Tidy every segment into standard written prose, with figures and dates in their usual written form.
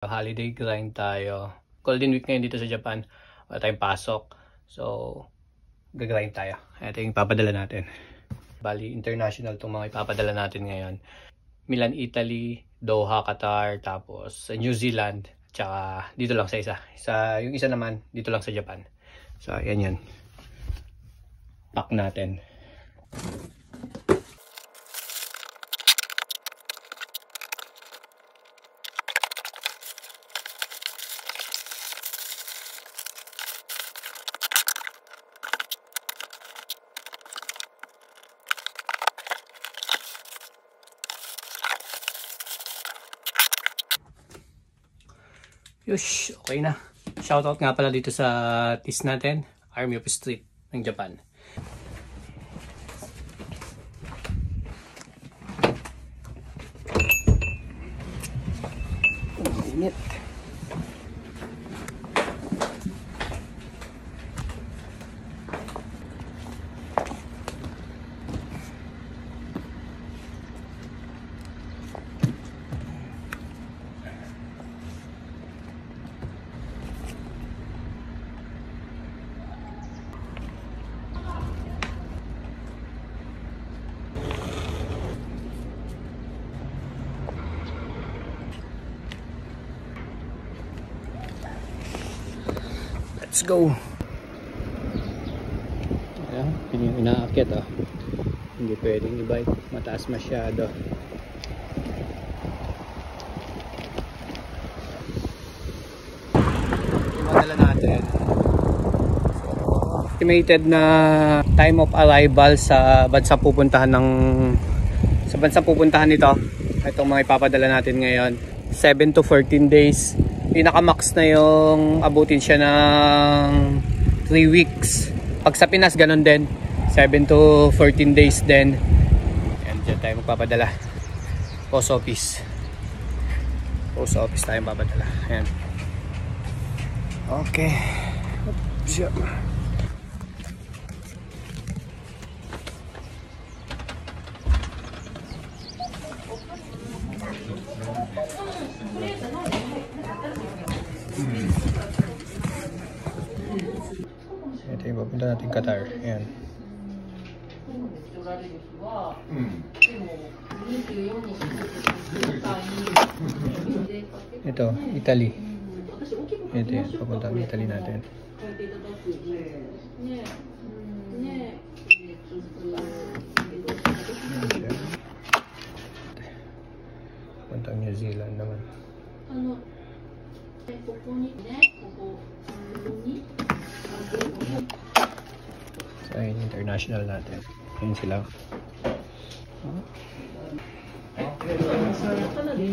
Holiday grind tayo. Golden week ngayon dito sa Japan. Wala tayong pasok. So, gagrind tayo. Ito yung ipapadala natin. Bali, international itong mga ipapadala natin ngayon. Milan, Italy, Doha, Qatar, tapos New Zealand, tsaka dito lang sa isa. Yung isa naman, dito lang sa Japan. So, yan. Pack natin. Yush, okay na. Shoutout nga pala dito sa TIS natin, Army of Street ng Japan. Init. Let's go. Ayan, yun yung inaakit oh. Hindi pwedeng i-bike, mataas masyado. Imadala natin. Estimated na time of arrival sa bansang pupuntahan nito. Itong mga ipapadala natin ngayon, 7 to 14 days. Pinaka-max na yung abutin siya ng 3 weeks. Pag sa Pinas, ganun din. 7 to 14 days din. Ayan, dyan tayo magpapadala. Post office. Post office tayo magpapadala. Ayan. Okay. Oops. Ito yung papunta natin Qatar. Ayan. Ito, Italy. Ito yung papunta ng Italy natin. Papunta New Zealand naman. So, ayun, international natin. Ayun sila.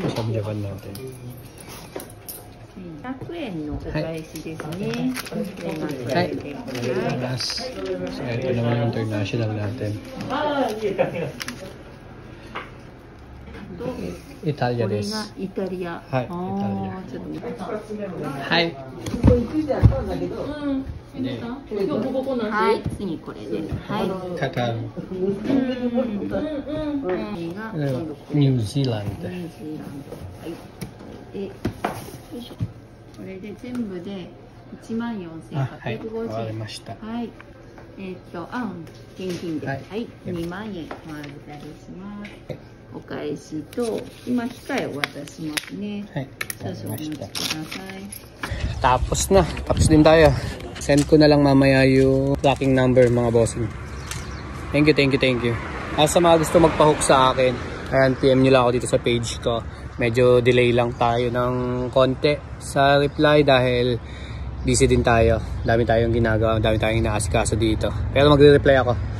Sa Japan natin. 100円のお返しですね。はい。So, ito naman yung international natin. Italiaです。イタリア。はい、イタリア。ちょっと見て。はい。はい、次これです。はい。カタール。ニュージーランド。はい。で、よいしょ。これで全部で14,850円。わかりました。はい。現金で、はい、2万円お預かりします。お返しと今控えを渡しますね。はい。少々お待ちください。Tapos din tayo. Send ko na lang mamaya yung tracking number mga bossing. Thank you. Sa mga gusto magpa-hook sa akin, ayan, PM nyo lang ako dito sa page ko. Medyo delay lang tayo ng konti sa reply dahil busy din tayo. Dami tayong ginagawa, dami tayong inaasikaso dito. Pero magre-reply ako.